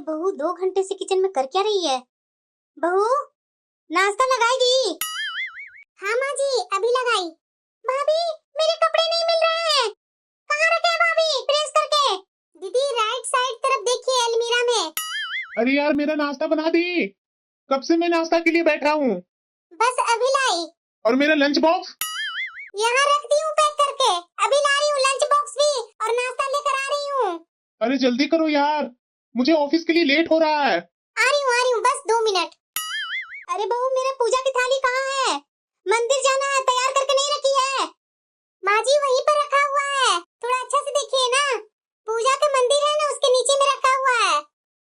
बहू 2 घंटे से किचन में कर क्या रही है? बहू नाश्ता लगाएगी? हाँ माँ जी अभी लगाई। भाभी मेरे कपड़े नहीं मिल रहे हैं, कहाँ रखे हैं भाभी प्रेस करके? दीदी राइट साइड तरफ देखिए अलमीरा में। अरे यार मेरा नाश्ता बना दी, कब से मैं नाश्ता के लिए बैठा हूँ। बस अभी लाई। और मेरा लंच बॉक्स यहाँ रख दी हूँ पैक करके, अभी ला रही हूँ लंच बॉक्स भी और नाश्ता लेकर आ रही हूँ। अरे जल्दी करो यार, मुझे ऑफिस के लिए लेट हो रहा है। आ रही हूँ बस 2 मिनट। अरे बहू मेरा पूजा की थाली कहाँ है? मंदिर जाना है, तैयार करके नहीं रखी है। माँ जी वहीं पर रखा हुआ है, थोड़ा अच्छा से देखिए ना, पूजा का मंदिर है ना उसके नीचे में रखा हुआ है।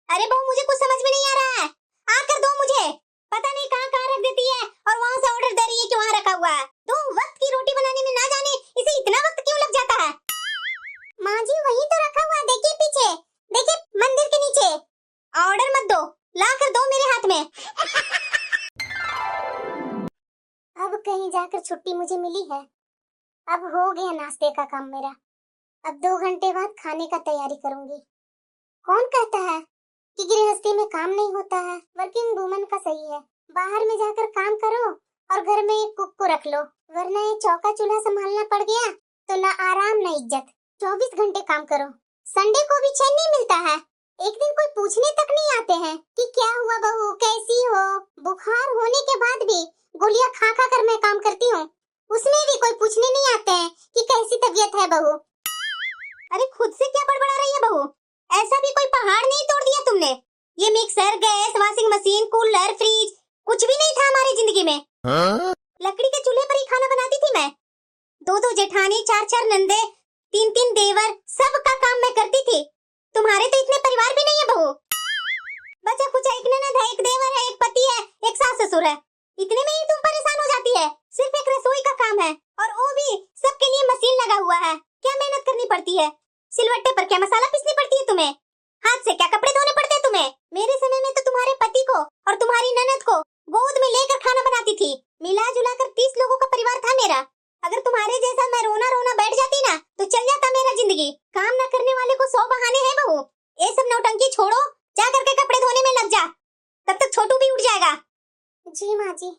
अरे बहू मुझे कुछ समझ में नहीं आ रहा है, आकर दो मुझे, पता नहीं कहाँ कहाँ रख देती है और वहाँ से ऑर्डर दे रही है कि वहाँ रखा हुआ है। तो वक्त की रोटी बनाने में ना जाने इसे इतना वक्त क्यों लग जाता है? माँ जी वहीं तो रखा हुआ है, देखिए पीछे, देखिए मंदिर के नीचे। ऑर्डर मत दो, ला कर दो मेरे हाथ में। अब कहीं जाकर छुट्टी मुझे मिली है, अब हो गया नाश्ते का काम मेरा। अब 2 घंटे बाद खाने का तैयारी करूंगी। कौन कहता है कि गृहस्थी में काम नहीं होता है? वर्किंग वुमन का सही है, बाहर में जाकर काम करो और घर में एक कुक को रख लो, वरना ये चौका चूल्हा संभालना पड़ गया तो ना आराम ना इज्जत। 24 घंटे काम करो, संडे को भी चैन नहीं मिलता है। एक दिन कोई पूछने तक नहीं आते हैं कि क्या हुआ बहू, कैसी हो। बुखार होने के बाद भी गोलियां खा खा कर मैं काम करती हूँ, उसमें भी कोई पूछने नहीं आते हैं कि कैसी तबीयत है बहू। अरे खुद से क्या बड़बड़ा रही है बहू? ऐसा भी कोई पहाड़ नहीं तोड़ दिया तुमने। ये mixer, gas, washing machine, cooler, fridge कुछ भी नहीं था हमारी जिंदगी में। लकड़ी के चूल्हे पर ही खाना बनाती थी मैं। 2-2 जेठानी, 4-4 नंदे, 3-3 देवर, सबका काम मैं करती थी। तुम्हारे तो इतने परिवार भी नहीं है बहू। बचा कुछ एक ननद है, एक देवर है, एक पति है, एक सास ससुर है, इतने में ही तुम परेशान हो जाती है। सिर्फ एक रसोई का काम है और वो भी सबके लिए मशीन लगा हुआ है। क्या मेहनत करनी पड़ती है, सिलवट्टे पर क्या मसाला पीसनी पड़ती है तुम्हें, हाथ से क्या कपड़े धोने पड़ते हैं तुम्हें। मेरे समय में तो तुम्हारे पति को और तुम्हारी ननद को गोद में लेकर खाना बनाती थी। मिला जुला कर 30 लोगों का परिवार था मेरा। अगर तुम्हारे जैसा मैं रोना रोना बैठ जाती ना तो चल जाता मेरा जिंदगी। काम न करने वाले को 100 बहाने हैं बहू। ये सब नौटंकी छोड़ो, जा करके कपड़े धोने में लग जा, तब तक छोटू भी उठ जाएगा। जी माँ जी।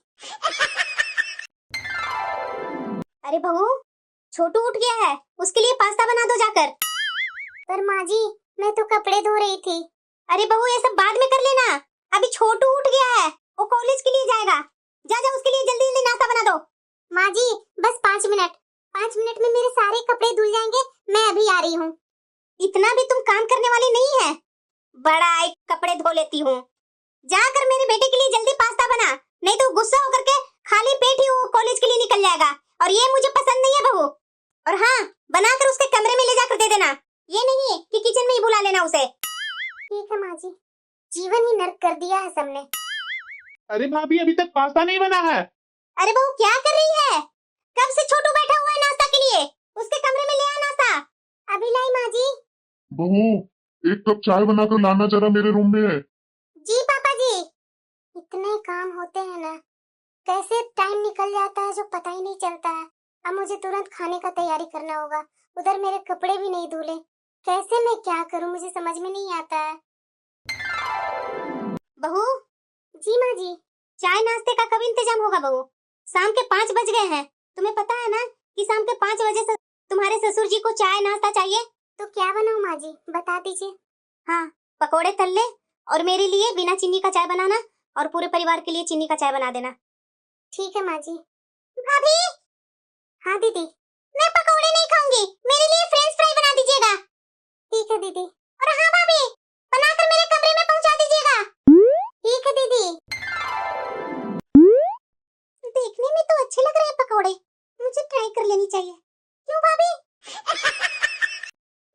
अरे बहू छोटू उठ गया है, उसके लिए पास्ता बना दो जाकर। पर माँ जी मैं तो कपड़े धो रही थी। अरे बहू ये सब बाद में कर लेना, अभी छोटू उठ गया है, वो कॉलेज के लिए जाएगा। जा जा उसके लिए जल्दी जल्दी नाश्ता बना दो। माँ जी बस 5 मिनट, 5 मिनट में मेरे सारे कपड़े धुल जाएंगे, मैं अभी आ रही हूँ। इतना भी तुम काम करने वाली नहीं है, बड़ा एक कपड़े धो लेती हूँ। जाकर मेरे बेटे के लिए जल्दी पास्ता बना, नहीं तो गुस्सा होकर के खाली पेट ही वो कॉलेज के लिए निकल जाएगा और ये मुझे पसंद नहीं है बहू। और हाँ बनाकर उसके कमरे में ले जाकर दे देना, ये नहीं कि किचन में ही बुला लेना उसे। ठीक है माँ जी, जीवन ही नर्क कर दिया है सबने। अरे भाभी अभी तक पास्ता नहीं बना है। अरे बहू क्या कर रही है? कब से छोटू बैठा हुआ है नाश्ता के लिए, उसके कमरे में ले आ नाश्ता। अभी लाई माँ जी। बहू 1 कप चाय बनाकर लाना जरा मेरे रूम में। जी पापा जी। इतने काम होते हैं ना, कैसे टाइम निकल जाता है जो पता ही नहीं चलता है। अब मुझे तुरंत खाने का तैयारी करना होगा, उधर मेरे कपड़े भी नहीं धुले, कैसे मैं क्या करूं मुझे समझ में नहीं आता है। बहू। जी माँ जी। चाय नाश्ते का कब इंतजाम होगा बहू? शाम के 5 बज गए हैं, तुम्हें पता है ना कि शाम के 5 बजे से तुम्हारे ससुर जी को चाय नाश्ता चाहिए। तो क्या बनाऊं माँ जी बता दीजिए। हाँ पकोड़े तल ले और मेरे लिए बिना चीनी का चाय बनाना और पूरे परिवार के लिए चीनी का चाय बना देना। ठीक है माँ जी। भाभी। हाँ दीदी। मैं पकोड़े नहीं खाऊंगी, मेरे लिए फ्रेंच फ्राई बना दीजिएगा। ठीक है दीदी। और हाँ भाभी बनाकर मेरे कमरे में पहुंचा दीजिएगा। ठीक है दीदी। देखने में तो अच्छे लग रहे हैं पकोड़े, मुझे ट्राई कर लेनी चाहिए। क्यों भाभी?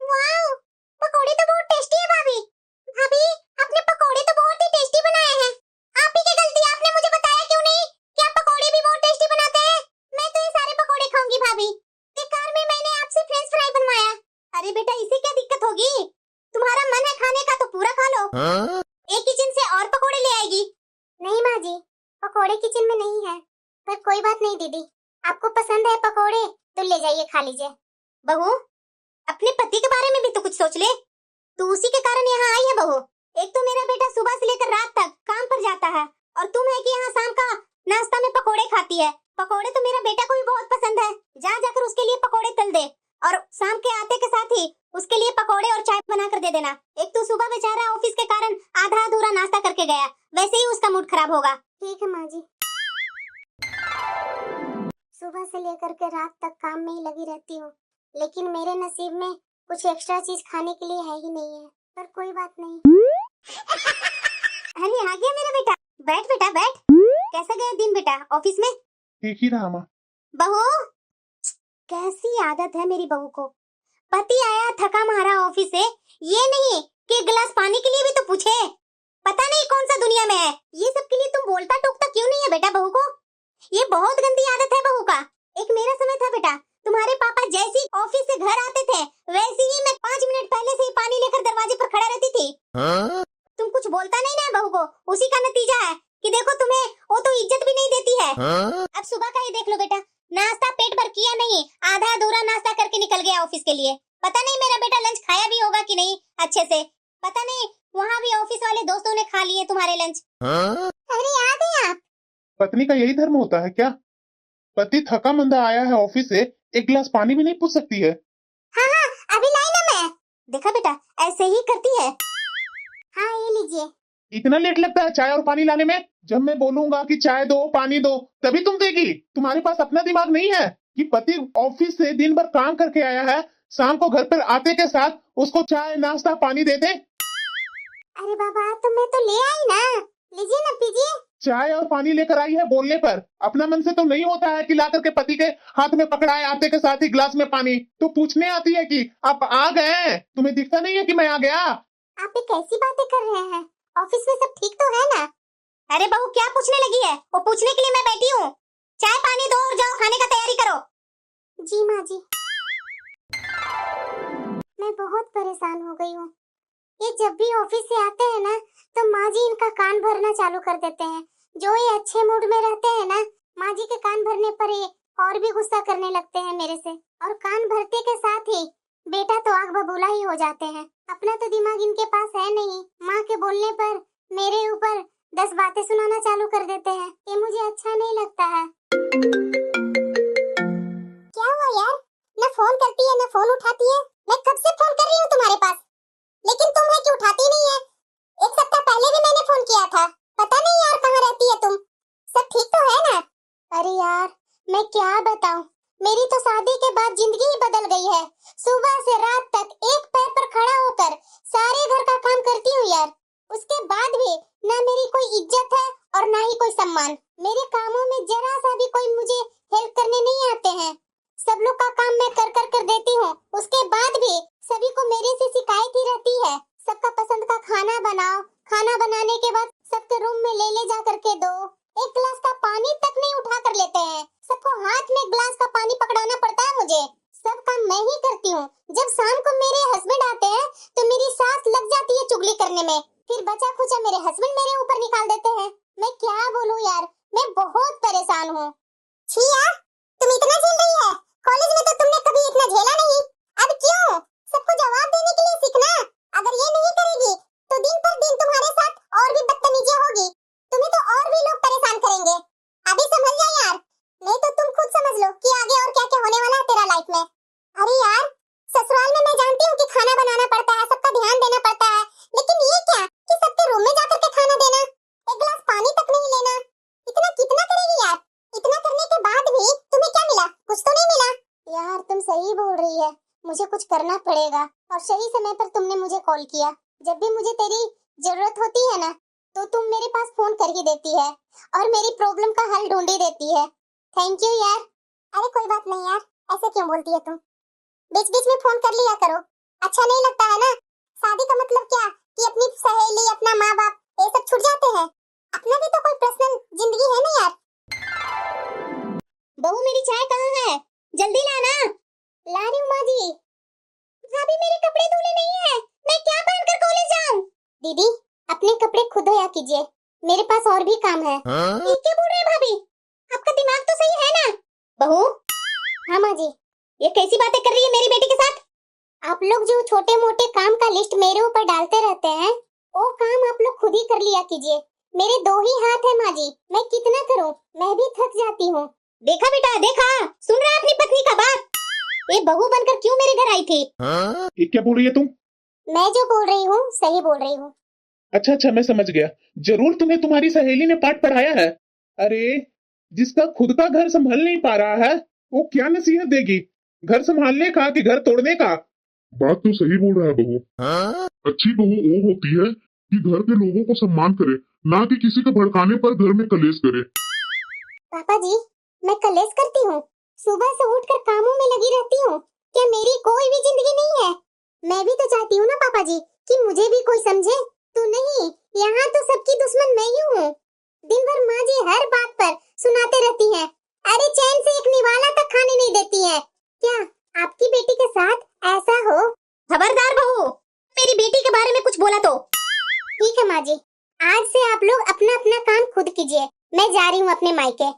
वाओ पकोड़े तो बहुत टेस्टी है भाभी। भाभी आपने पकोड़े तो बहुत ही टेस्टी बनाए हैं, आप ही की गलती, आपने मुझे बताया क्यों नहीं कि आप पकोड़े भी बहुत टेस्टी बनाते हैं। मैं तो ये सारे पकोड़े खाऊंगी भाभी, बेकार में मैंने आपसे फ्रेंच फ्राई बनवाया। अरे बेटा इसे क्या दिक्कत होगी, तुम्हारा मन है खाने का तो पूरा खा लो। एक किचन से और पकोड़े ले आएगी। नहीं माँ जी पकोड़े किचन में नहीं है, पर कोई बात नहीं दीदी, आपको पसंद है पकोड़े तो ले जाइए खा लीजिए। बहू अपने पति के बारे में भी तो कुछ सोच ले, तू उसी के कारण यहाँ आई है बहू। एक तो मेरा बेटा सुबह से लेकर रात तक काम पर जाता है और तुम है कि यहाँ शाम का नाश्ता में पकोड़े खाती है। पकोड़े तो मेरा बेटा को भी बहुत पसंद है, जा जाकर उसके लिए पकोड़े तल दे और शाम के आते के साथ ही उसके लिए पकोड़े और चाय बना कर दे देना। एक तो सुबह बेचारा ऑफिस के कारण आधा अधूरा नाश्ता करके गया, वैसे ही उसका मूड खराब होगा। ठीक है माँ जी। सुबह से लेकर के रात तक काम में ही लगी रहती हूँ, लेकिन मेरे नसीब में कुछ एक्स्ट्रा चीज खाने के लिए है ही नहीं है, पर कोई बात नहीं। अरे आ गया मेरा बेटा, बैठ बेटा बैठ। कैसा गया दिन बेटा ऑफिस में? ठीक ही रहा माँ। बहू, कैसी आदत है मेरी बहू को, पति आया थका मारा ऑफिस से, ये नहीं कि एक गिलास पानी के लिए भी तो पूछे। पता नहीं कौन सा दुनिया में है, ये सब के लिए तुम बोलता टोकता क्यों नहीं है बेटा बहू को? ये बहुत गंदी आदत है बहू का। एक मेरा समय था बेटा, तुम्हारे पापा जैसी ऑफिस से घर आते थे वैसे ही मैं 5 मिनट पहले से ही पानी लेकर दरवाजे पर खड़ा रहती थी। तुम कुछ बोलता नहीं ना बहू को, उसी का नतीजा है कि देखो तुम्हें वो तो इज्जत भी नहीं देती है। अब सुबह का ही देख लो बेटा, नाश्ता पेट भर किया नहीं, आधा अधूरा नाश्ता करके निकल गया ऑफिस के लिए। पता नहीं मेरा बेटा लंच खाया भी होगा कि नहीं अच्छे से, पता नहीं वहाँ भी ऑफिस वाले दोस्तों ने खा लिए तुम्हारे लंच। अरे आ गए आप। पत्नी का यही धर्म होता है क्या? पति थका मंदा आया है ऑफिस से, एक गिलास पानी भी नहीं पूछ सकती है? हाँ हाँ अभी लाई ना मैं। देखा बेटा ऐसे ही करती है। हाँ ये लीजिए। इतना लेट लगता है चाय और पानी लाने में? जब मैं बोलूंगा कि चाय दो पानी दो तभी तुम देगी। तुम्हारे पास अपना दिमाग नहीं है कि पति ऑफिस से दिन भर काम करके आया है, शाम को घर पर आते के साथ उसको चाय नाश्ता पानी दे दे। अरे बाबा तो मैं तो ले आई ना, लीजिए ना पीजिए। चाय और पानी लेकर आई है बोलने पर, अपना मन से तो नहीं होता है कि ला करके पति के हाथ में पकड़ाए आते के साथ ही गिलास में पानी। तो पूछने आती है कि आप आ गए, तुम्हें दिखता नहीं है कि मैं आ गया? आप ये कैसी बातें कर रहे हैं? ऑफिस में सब ठीक तो है ना? अरे बहू क्या पूछने लगी है? वो पूछने के लिए मैं बैठी हूँ। चाय पानी दो और जाओ खाने का तैयारी करो। जी माँ जी। मैं बहुत परेशान हो गई हूँ। ये जब भी ऑफिस से आते हैं ना तो माँ जी इनका कान भरना चालू कर देते हैं। जो ये अच्छे मूड में रहते हैं ना, माँ जी के कान भरने पर ये और भी गुस्सा करने लगते हैं मेरे से, और कान भरते के साथ ही बेटा तो आग बबूला ही हो जाते हैं। अपना तो दिमाग इनके पास है नहीं, माँ के बोलने पर मेरे ऊपर 10 बातें सुनाना चालू कर देते हैं। ये मुझे अच्छा नहीं लगता है। क्या हुआ यार, न फोन करती है न फोन उठाती है। मैं कब से फोन कर रही हूँ तुम्हारे पास, लेकिन तुम है कि उठाती नहीं है। एक सप्ताह पहले भी मैंने फोन किया था, पता नहीं यार कहाँ रहती है तुम। सब ठीक तो है ना? अरे यार मैं क्या बताऊं, मेरी तो शादी के बाद जिंदगी ही बदल गई है। सुबह से रात तक एक पैर पर खड़ा होकर सारे घर का काम करती हूँ यार, उसके बाद भी ना मेरी कोई इज्जत है और ना ही कोई सम्मान। मेरे कामों में जरा सा भी कोई मुझे हेल्प करने नहीं आते हैं। सब लोग का काम मैं कर देती हूँ, उसके बाद भी सभी को मेरे से शिकायत ही रहती है। सबका पसंद का खाना बनाओ, खाना बनाने के बाद सबके रूम में ले जा करके दो। एक गिलास का पानी तक नहीं उठा कर लेते हैं, सबको हाथ में गिलास का पानी पकड़ाना पड़ता है मुझे। सब काम मैं ही करती हूँ। जब शाम को मेरे हस्बैंड आते हैं तो मेरी सास लग जाती है चुगली करने में, फिर बचा खुचा मेरे हस्बैंड मेरे ऊपर निकाल देते हैं। मैं क्या बोलूँ यार, मैं बहुत परेशान हूँ। छी यार तुम इतना झेल रही है, कॉलेज में तो तुमने कभी इतना झेला नहीं, अब क्यों? सबको जवाब देने के लिए सीखना। अगर ये नहीं करेगी तो दिन पर दिन तुम्हारे साथ और भी बदतमीजी होगी, तुम्हें तो और भी लोग परेशान करेंगे। अभी समझ जा यार, नहीं तो तुम खुद समझ लो कि आगे और क्या क्या होने वाला है तेरा लाइफ में। अरे यार ससुराल में मैं जानती हूँ कि खाना बनाना पड़ता है, सबका ध्यान देना पड़ता है, लेकिन ये क्या कि सबके रूम में जाकर के खाना देना, एक गिलास पानी तक नहीं लेना। इतना कितना करेगी यार? इतना करने के बाद भी तुम्हें क्या मिला? कुछ तो नहीं मिला। यार तुम सही बोल रही है, मुझे कुछ करना पड़ेगा। और सही समय पर तुमने मुझे कॉल किया। जब भी मुझे तेरी जरूरत होती है ना तो तुम मेरे पास फोन कर ही देती है और मेरी प्रॉब्लम का हल ढूंढ ही देती है। थैंक यू यार। अरे कोई बात नहीं यार, ऐसे क्यों बोलती है तुम? बीच बीच में फोन कर लिया करो, अच्छा नहीं लगता है ना। शादी का मतलब क्या कि अपनी सहेली अपना माँ बाप ये सब छूट जाते हैं? अपना भी तो कोई पर्सनल जिंदगी है ना यार। बहू मेरी चाय कहाँ है? जल्दी लाना। ला रही हूँ माँ जी। भाभी मेरे कपड़े धुले नहीं है, मैं क्या पहनकर कॉलेज जाऊँ? दीदी अपने कपड़े खुद धोया कीजिए, मेरे पास और भी काम है। ये क्या बोल रहे हैं भाभी, आपका दिमाग तो सही है ना? बहू। हाँ माँ जी। ये कैसी बातें कर रही है मेरी बेटी के साथ? आप लोग जो छोटे मोटे काम का लिस्ट मेरे ऊपर डालते रहते हैं वो काम आप लोग खुद ही कर लिया कीजिए, मेरे 2 ही हाथ है माँ जी, मैं कितना करूं, मैं भी थक जाती हूँ। देखा बेटा देखा, सुन रहा अपनी पत्नी का बात, ये बहू बनकर क्यों मेरे घर आई थी? ये क्या बोल रही है तुम? मैं जो बोल रही हूँ सही बोल रही हूँ। अच्छा अच्छा, मैं समझ गया। जरूर तुम्हें तुम्हारी सहेली ने पाठ पढ़ाया है। अरे, जिसका खुद का घर संभाल नहीं पा रहा है, वो क्या नसीहत देगी? घर संभालने का कि घर तोड़ने का? बात तो सही बोल रहा है बहू। अच्छी बहू वो होती है कि घर के लोगों को सम्मान करे, ना कि किसी के भड़काने पर घर में कलेश करे। पापा जी, मैं कलेश करती हूँ? सुबह से उठकर कामों में लगी रहती हूँ, क्या मेरी कोई भी जिंदगी नहीं है? मैं भी तो चाहती हूँ ना पापा जी कि मुझे भी कोई समझे, तू नहीं, यहाँ तो सबकी दुश्मन मैं ही हूँ। दिन भर माँ जी हर बात पर सुनाते रहती हैं, अरे चैन से एक निवाला तक खाने नहीं देती है। क्या आपकी बेटी के साथ ऐसा हो? खबरदार बहू, मेरी बेटी के बारे में कुछ बोला तो। ठीक है माँ जी, आज से आप लोग अपना अपना काम खुद कीजिए, मैं जा रही हूँ अपने मायके।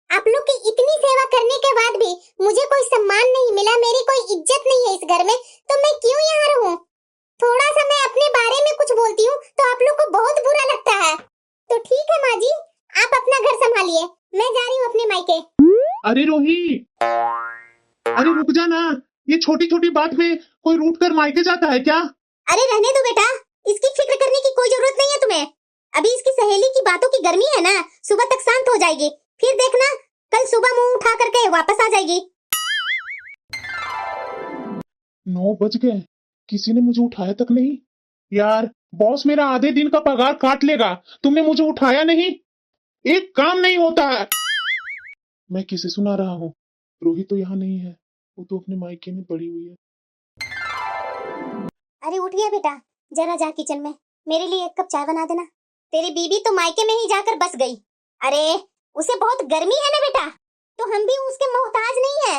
आप लोग की इतनी सेवा करने के बाद भी मुझे कोई सम्मान नहीं मिला, मेरी कोई इज्जत नहीं है इस घर में, तो मैं क्यों यहाँ रहूँ? थोड़ा सा मैं अपने बारे में कुछ बोलती हूँ तो आप लोग को बहुत बुरा लगता है। तो ठीक है माँ जी, आप अपना घर संभालिए, मैं जा रही हूँ अपने मायके। अरे रोही, अरे रुक जा ना, ये छोटी छोटी बात में कोई रूठ कर मायके जाता है क्या? अरे रहने दो बेटा, इसकी फिक्र करने की कोई जरूरत नहीं है तुम्हें। अभी इसकी सहेली की बातों की गर्मी है ना, सुबह तक शांत हो जाएगी, फिर देखना कल सुबह मुंह उठा करके वापस आ जाएगी। 9 बज गए, किसी ने मुझे उठाया तक नहीं। यार, बॉस मेरा आधे दिन का पगार काट लेगा, तुमने मुझे उठाया नहीं। एक काम नहीं होता है। मैं किसे सुना रहा हूँ? रोहित तो यहाँ नहीं है, वो तो अपने मायके में पड़ी हुई है। अरे उठ गया बेटा, जरा जा किचन में मेरे लिए 1 कप चाय बना देना। तेरी बीबी तो मायके में ही जाकर बस गई। अरे उसे बहुत गर्मी है ना बेटा, तो हम भी उसके मोहताज नहीं है,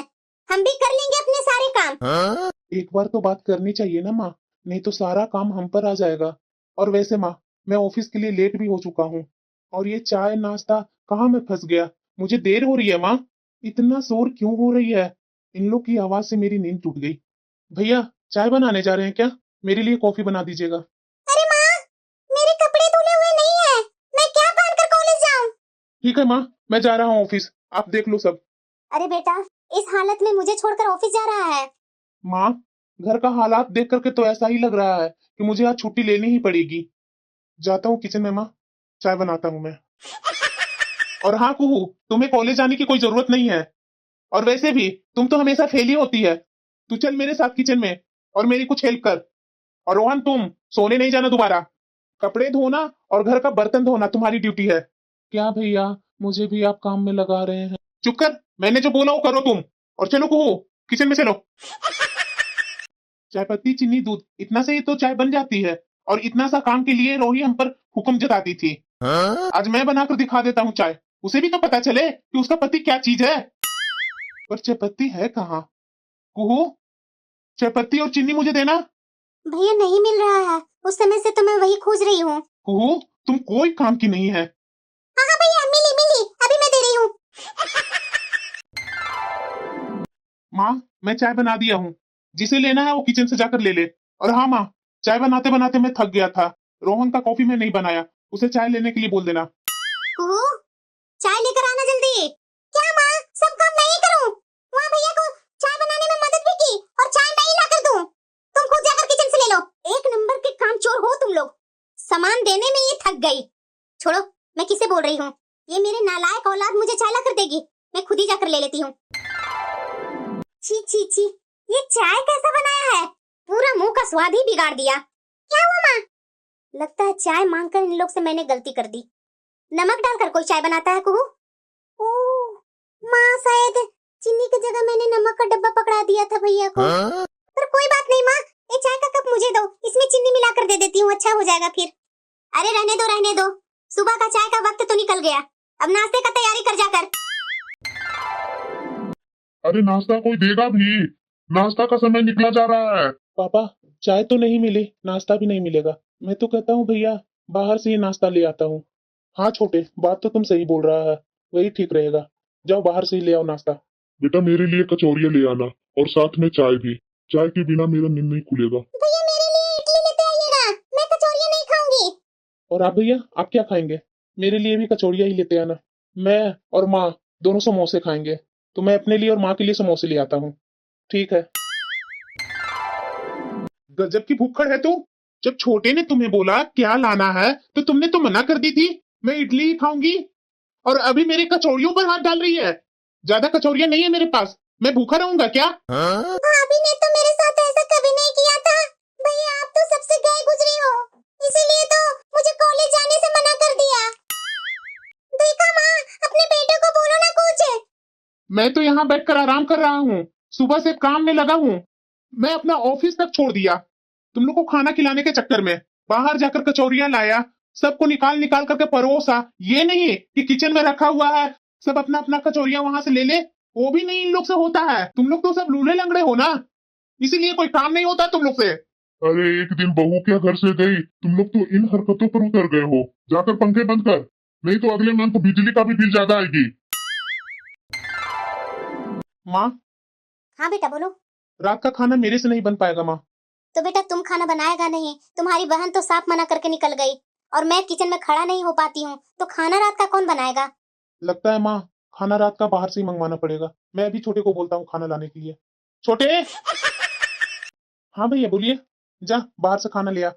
हम भी कर लेंगे अपने सारे काम। एक बार तो बात करनी चाहिए ना माँ, नहीं तो सारा काम हम पर आ जाएगा। और वैसे माँ, मैं ऑफिस के लिए लेट भी हो चुका हूँ, और ये चाय नाश्ता कहाँ मैं फंस गया। मुझे देर हो रही है माँ, इतना शोर क्यों हो रही है? इन लोग की आवाज से मेरी नींद टूट गई। भैया, चाय बनाने जा रहे हैं क्या? मेरे लिए कॉफी बना दीजिएगा। अरे माँ, मेरे कपड़े धुले हुए नहीं है, मैं क्या पहनकर कॉलेज जाऊँ? ठीक है माँ, मैं जा रहा हूँ ऑफिस, आप देख लो सब। अरे बेटा, इस हालत में मुझे छोड़कर ऑफिस जा रहा है? माँ, घर का हालात देख करके तो ऐसा ही लग रहा है कि मुझे आज छुट्टी लेनी ही पड़ेगी। जाता हूँ किचन में माँ, चाय बनाता हूँ मैं। और हाँ कुहू, तुम्हें कॉलेज जाने की कोई जरूरत नहीं है। और वैसे भी तुम तो हमेशा फेल ही होती है। तू चल मेरे साथ किचन में और मेरी कुछ हेल्प कर। और रोहन, तुम सोने नहीं जाना दोबारा। कपड़े धोना और घर का बर्तन धोना तुम्हारी ड्यूटी है। क्या भैया, मुझे भी आप काम में लगा रहे हैं? चुप कर, मैंने जो बोला वो करो तुम। और चलो कुहू, किचन में चलो। चाय पत्ती, चीनी, दूध, इतना से ही तो चाय बन जाती है। और इतना सा काम के लिए रोही हम पर हुक्म जताती थी। आज मैं बनाकर दिखा देता हूँ चाय, उसे भी तो पता चले कि उसका पति क्या चीज है। पर चाय पत्ती है कहाँ? कुहू, चाय पत्ती और चीनी मुझे देना। भैया नहीं मिल रहा है, उस समय से तो मैं वही खोज रही हूँ। कुहू, तुम कोई काम की नहीं है। हाँ हाँ भैया, मिली मिली, अभी मैं दे रही हूँ। माँ, मैं चाय बना दिया हूँ, जिसे लेना है वो किचन से जाकर ले ले। और हाँ माँ, चाय बनाते बनाते मैं थक गया था, रोहन का कॉफी मैं नहीं बनाया, उसे चाय लेने के लिए बोल देना। कुहू, चाय लेकर आना जल्दी। क्या माँ, सब काम मैं ही करूँ? वहाँ भैया को चाय बनाने में मदद भी की और चाय मैं ही लाकर दूँ। तुम खुद जाकर किचन से ले लो, 1 नंबर के कामचोर हो तुम लोग। सामान देने में ये थक गई। छोड़ो, मैं किसे बोल रही हूँ, ये मेरे नालायक औलाद मुझे चाय लाकर देगी, मैं खुद ही जाकर ले लेती हूँ। छी छी छी, ये चाय कैसा बनाया है, पूरा मुंह का स्वाद ही बिगाड़ दिया। क्या हुआ माँ? लगता है चाय मांगकर इन लोग से मैंने गलती कर दी। नमक डालकर कोई चाय बनाता है कुहू? ओह माँ, शायद चीनी की जगह मैंने नमक का डब्बा पकड़ा दिया था भैया को। पर कोई बात नहीं माँ, ये चाय का कप मुझे दो, इसमें चीनी मिलाकर दे देती हूँ, अच्छा हो जाएगा फिर। अरे रहने दो, सुबह का चाय का वक्त तो निकल गया, अब नाश्ते का तैयारी कर जाकर। अरे नाश्ता कोई देगा भी, नाश्ता का समय निकला जा रहा है। पापा, चाय तो नहीं मिली, नाश्ता भी नहीं मिलेगा। मैं तो कहता हूँ भैया, बाहर से ही नाश्ता ले आता हूँ। हाँ छोटे, बात तो तुम सही बोल रहा है, वही ठीक रहेगा। जाओ बाहर से ही ले आओ नाश्ता। बेटा मेरे लिए कचौरियां ले आना, और साथ में चाय भी। चाय के बिना मेरा नींद नहीं खुलेगा। भैया मेरे लिए इडली लेते आइएगा, मैं कचौरियां नहीं खाऊंगी। और आप भैया, आप क्या खाएंगे? मेरे लिए भी कचौड़ियाँ ही लेते आना। मैं और माँ दोनों समोसे खाएंगे, तो मैं अपने लिए और माँ के लिए समोसे ले आता हूँ। ठीक है। गजब की भूखड़ है तू। जब छोटे ने तुम्हें बोला क्या लाना है तो तुमने तो मना कर दी थी, मैं इडली ही खाऊंगी, और अभी मेरी कचौड़ियों पर हाथ डाल रही है। ज्यादा कचौड़ियां नहीं है मेरे पास, मैं भूखा रहूंगा क्या? भाभी ने तो मेरे साथ ऐसा कभी नहीं किया था। भैया आप तो सबसे गए गुजरे हो, इसीलिए तो मुझे कॉलेज जाने से मना कर दिया। देखा माँ, अपने बेटे को बोलो ना कुछ। मैं तो यहाँ बैठकर आराम कर रहा हूँ, सुबह से काम में लगा हूँ। मैं अपना ऑफिस तक छोड़ दिया तुम लोग को खाना खिलाने के चक्कर में। बाहर जाकर कचौरियां लाया, सबको निकाल निकाल करके परोसा। ये नहीं कि किचन में रखा हुआ है सब अपना अपना कचौरियां वहां से ले ले, वो भी नहीं इन लोग से होता है। तुम लोग तो सब लूले लंगड़े हो ना, इसीलिए कोई काम नहीं होता तुम लोग से। अरे एक दिन बहू क्या घर से गई, तुम लोग तो इन हरकतों पर उतर गए हो। जाकर पंखे बंद कर, नहीं तो अगले मंथ बिजली का भी बिल ज्यादा आएगी। माँ, हाँ बेटा बोलो। रात का खाना मेरे से नहीं बन पाएगा माँ। तो बेटा तुम खाना बनाएगा नहीं, तुम्हारी बहन तो साफ मना करके निकल गई, और मैं किचन में खड़ा नहीं हो पाती हूँ, तो खाना रात का कौन बनाएगा? लगता है माँ खाना रात का बाहर से ही मंगवाना पड़ेगा। मैं अभी छोटे को बोलता हूँ खाना लाने के लिए। छोटे। हाँ भैया बोलिए। जा बाहर से खाना ले आ।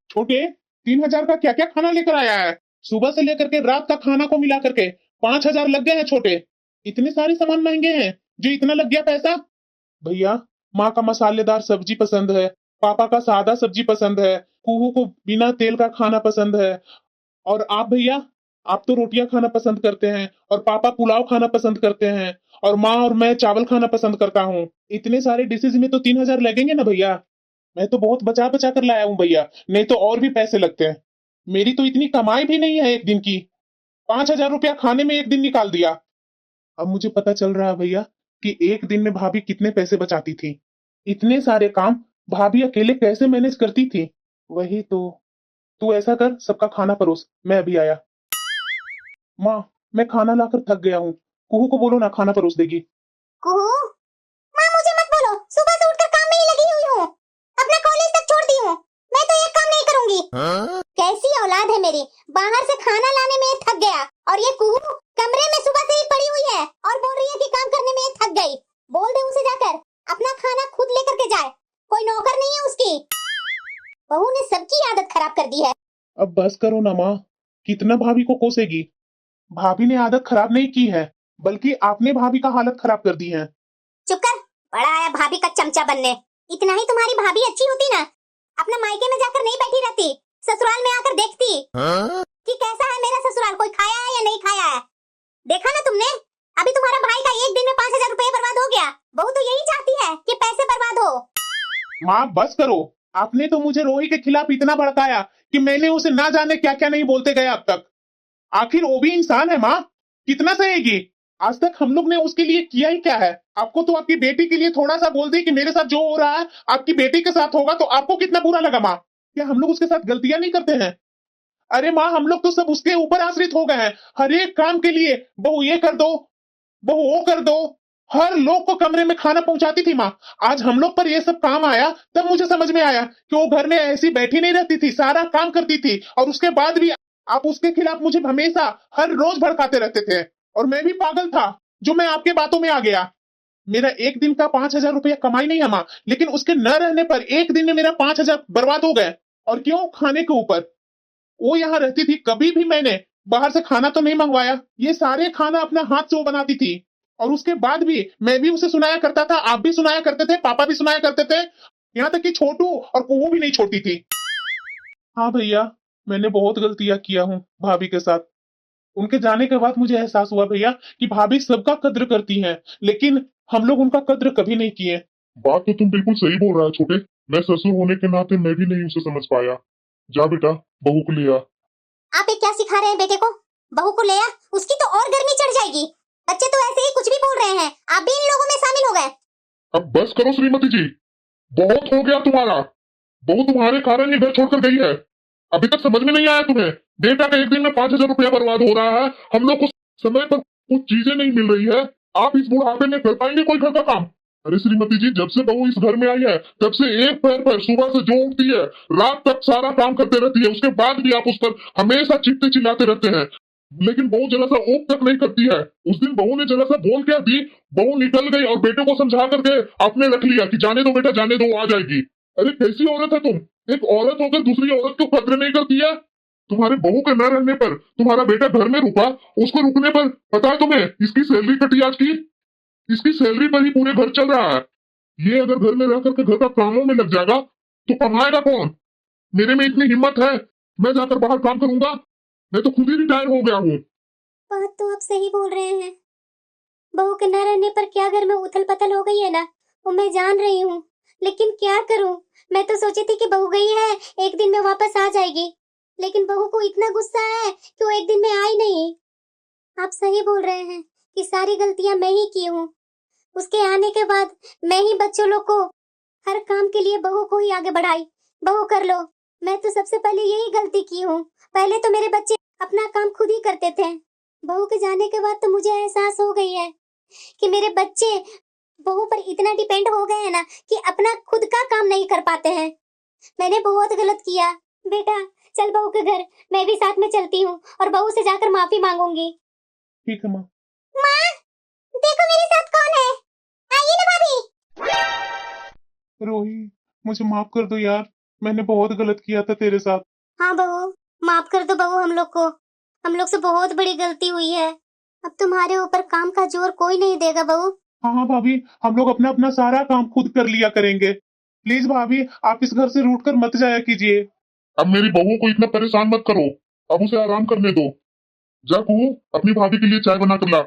छोटे, 3,000 का क्या क्या खाना लेकर आया है? सुबह से लेकर के रात का खाना को मिला करके 5,000 लग गए हैं छोटे। इतने सारे सामान महंगे हैं जो इतना लग गया पैसा? भैया, माँ का मसालेदार सब्जी पसंद है, पापा का सादा सब्जी पसंद है, कुहू को बिना तेल का खाना पसंद है, और आप भैया, आप तो रोटियां खाना पसंद करते हैं, और पापा पुलाव खाना पसंद करते हैं, और माँ और मैं चावल खाना पसंद करता हूँ। इतने सारे डिशेज में तो 3,000 लगेंगे ना भैया। मैं तो बहुत बचा बचा कर लाया हूँ भैया, नहीं तो और भी पैसे लगते हैं। मेरी तो इतनी कमाई भी नहीं है एक दिन की। 5,000 रुपया खाने में एक दिन निकाल दिया। अब मुझे पता चल रहा है भैया कि एक दिन में भाभी कितने पैसे बचाती थी। इतने सारे काम भाभी अकेले कैसे मैनेज करती थी। वही तो। तू ऐसा कर, सबका खाना परोस, मैं अभी आया। माँ, मैं खाना लाकर थक गया हूँ, कुहू को बोलो ना खाना परोस देगी। कुहू, माँ मुझे मत बोलो, सुबह से उठकर काम में ही लगी हुई हूँ, अपना कॉलेज तक छोड़ दी हूँ, मैं तो एक काम नहीं करूंगी। कैसी औलाद है मेरी, बाहर से खाना लाने में थक गया, और ये कुहू कमरे में सुबह से ही पड़ी हुई है और बोल रही है कि काम करने में थक गई। बोल दे उसे जाकर अपना खाना खुद लेकर के जाए, कोई नौकर नहीं है उसकी। बहू ने सबकी आदत खराब कर दी है। अब बस करो ना माँ, कितना भाभी को कोसेगी। भाभी ने आदत खराब नहीं की है, बल्कि आपने भाभी का हालत खराब कर दी है। चुप कर, बड़ा आया भाभी का चमचा बनने। इतना ही तुम्हारी भाभी अच्छी होती ना, अपने मायके में जाकर नहीं बैठी रहती, ससुराल में आकर देखती कि कैसा है मेरा ससुराल, कोई खाया है या नहीं खाया है। देखा ना तुमने, अभी तुम्हारा भाई का एक दिन में 5,000 रुपए बर्बाद हो गया। बहू तो यही चाहती है कि पैसे बर्बाद हो। माँ बस करो, आपने तो मुझे रोही के खिलाफ इतना भड़काया कि मैंने उसे ना जाने क्या क्या नहीं बोलते गए अब तक। आखिर वो भी इंसान है माँ, कितना सहेगी। आज तक हम लोग ने उसके लिए किया ही क्या है? आपको तो आपकी बेटी के लिए थोड़ा सा बोल दी कि मेरे साथ जो हो रहा है आपकी बेटी के साथ होगा, तो आपको कितना बुरा लगा माँ? क्या हम लोग उसके साथ गलतियां नहीं करते हैं? अरे माँ, हम लोग तो सब उसके ऊपर आश्रित हो गए हैं। हर एक काम के लिए बहू ये कर दो, बहू वो कर दो। हर लोग को कमरे में खाना पहुंचाती थी माँ। आज हम लोग पर ये सब काम आया तब मुझे समझ में आया कि वो घर में ऐसी बैठी नहीं रहती थी, सारा काम करती थी, और उसके बाद भी आप उसके खिलाफ मुझे हमेशा हर रोज भड़काते रहते थे। और मैं भी पागल था जो मैं आपके बातों में आ गया। मेरा एक दिन का 5,000 रुपया कमाई नहीं है माँ, लेकिन उसके न रहने पर एक दिन में मेरा 5,000 बर्बाद हो गए। और क्यों? खाने के ऊपर। वो यहाँ रहती थी, कभी भी मैंने बाहर से खाना तो नहीं मंगवाया। ये सारे खाना अपना हाथ से वो बनाती थी, और उसके बाद भी मैं भी उसे सुनाया करता था, आप भी सुनाया करते थे, पापा भी सुनाया करते थे, यहाँ तक कि छोटू और कुहू भी नहीं छोड़ती थी। हाँ भैया, मैंने बहुत गलतियां किया हूँ भाभी के साथ। उनके जाने के बाद मुझे एहसास हुआ भैया कि भाभी सबका कद्र करती हैं, लेकिन हम लोग उनका कद्र कभी नहीं किए। बात तो तुम बिल्कुल सही बोल रहा है छोटे। मैं ससुर होने के नाते मैं भी नहीं उसे समझ पाया। जा बेटा, बहू को ले आ। आप ये क्या सिखा रहे हैं बेटे को? बहू को ले आ, उसकी तो और गर्मी चढ़ जाएगी। बच्चे तो ऐसे ही कुछ भी बोल रहे हैं, आप भी इन लोगों में शामिल हो गए। अब बस करो श्रीमती जी, बहुत हो गया तुम्हारा। बहू तुम्हारे कारण ये घर छोड़कर गई है। अभी तक समझ में नहीं आया तुम्हें? बेटा का एक दिन में 5,000 रुपया बर्बाद हो रहा है, हम लोग को समय पर कुछ चीजें नहीं मिल रही है। आप इस बुढ़ापे में कर पाएंगे कोई घर का काम? अरे श्रीमती जी, जब से बहू इस घर में आई है तब से एक पैर पर सुबह से जो उठती है रात तक सारा काम करते रहती है, उसके बाद भी आप उस पर हमेशा चीखते चिल्लाते रहते हैं, लेकिन बहू जरा सा ऊप तक नहीं करती है। उस दिन बहू ने जरा सा बोल क्या दी, बहू निकल गई और बेटे को समझा करके आपने रख लिया कि जाने दो बेटा जाने दो, वो आ जाएगी। अरे कैसी औरत है तुम, एक औरत होकर दूसरी औरत को कद्र नहीं करती है। तुम्हारे बहू के न रहने पर तुम्हारा बेटा घर में रुका, उसको रुकने पर पता है तुम्हें इसकी सैलरी कटी आज की, इसकी सैलरी पर ही पूरे घर चल रहा है। ये अगर घर में रह करके घर का कामों में लग जाएगा तो कमाएगा कौन? मेरे में इतनी हिम्मत है, मैं जाकर बाहर काम करूंगा, मैं तो खुद ही रिटायर हो गया हूँ। बात तो आप सही बोल रहे हैं, बहू के न रहने पर क्या घर में उथल पथल हो गई है ना, वो मैं जान रही हूँ, लेकिन क्या करूँ। मैं तो सोची थी कि बहू गई है एक दिन में वापस आ जाएगी, लेकिन बहू को इतना गुस्सा है कि वो एक दिन में आई नहीं। आप सही बोल रहे हैं कि सारी गलतियां मैं ही की हूँ। उसके आने के बाद मैं ही बच्चों लोग को हर काम के लिए बहू को ही आगे बढ़ाई, बहू कर लो। मैं तो सबसे पहले यही गलती की हूँ, पहले तो मेरे बच्चे अपना काम खुद ही करते थे। बहू के जाने के बाद तो मुझे एहसास हो गई है कि मेरे बच्चे बहू पर इतना डिपेंड हो गए हैं ना कि अपना खुद का काम नहीं कर पाते हैं। मैंने बहुत गलत किया। बेटा चल बहू के घर, मैं भी साथ में चलती हूँ और बहू से जाकर माफी मांगूंगी। ठीक है माँ। माँ देखो मेरे साथ कौन है, आइए ना भाभी। रोही, मुझे माफ कर दो यार, मैंने बहुत गलत किया था तेरे साथ। हाँ बहू, माफ कर दो बहू, हम लोग से बहुत बड़ी गलती हुई है। अब तुम्हारे ऊपर काम का जोर कोई नहीं देगा बहू। हाँ हाँ भाभी, हम लोग अपना अपना सारा काम खुद कर लिया करेंगे। प्लीज भाभी, आप इस घर से रूठ कर मत जाया कीजिए। अब मेरी बहू को इतना परेशान मत करो, अब उसे आराम करने दो। जा कुहू, अपनी भाभी के लिए चाय बना कर ला।